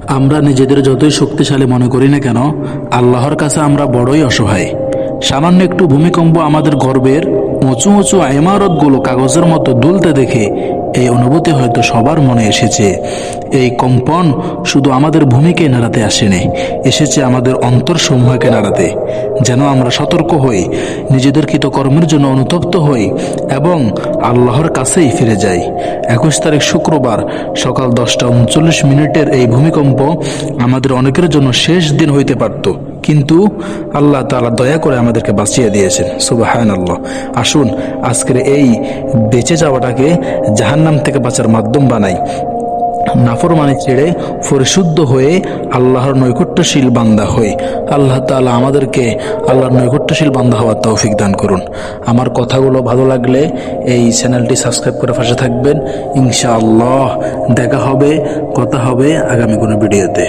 আমরা নিজেদের যতই শক্তিশালী মনে করি না কেন, আল্লাহর কাছে আমরা বড়ই অসহায়। সামান্য একটু ভূমিকম্প আমাদের গর্বের উঁচু উঁচু ইমারতগুলো কাগজের মতো দুলতে দেখে এই অনুভূতি হয়তো সবার মনে এসেছে। এই কম্পন শুধু আমাদের ভূমিকে নাড়াতে আসেনি, এসেছে আমাদের অন্তরসমূহকে নাড়াতে। যেন আমরা সতর্ক হই, নিজেদের কৃতকর্মের জন্য অনুতপ্ত হই এবং আল্লাহর কাছেই ফিরে যাই। 21 তারিখ শুক্রবার সকাল 10টা 39 এই ভূমিকম্প আমাদের অনেকের জন্য শেষ দিন হইতে পারত, কিন্তু আল্লাহ তাআলা দয়া করে আমাদেরকে বাঁচিয়ে দিয়েছেন। সুবহানাল্লাহ। আসুন আজকের এই বেঁচে যাওয়াটাকে জাহান্নাম থেকে বাঁচার মাধ্যম বানাই। নাফরমানি ছেড়ে পরিশুদ্ধ হয়ে আল্লাহর নৈকট্যশীল বান্দা হই। আল্লাহ তাআলা আমাদেরকে আল্লাহর নৈকট্যশীল বান্দা হওয়ার তৌফিক দান করুন। আমার কথাগুলো ভালো লাগলে এই চ্যানেলটি সাবস্ক্রাইব করে পাশে থাকবেন। ইনশাআল্লাহ দেখা হবে, কথা হবে আগামী কোনো ভিডিওতে।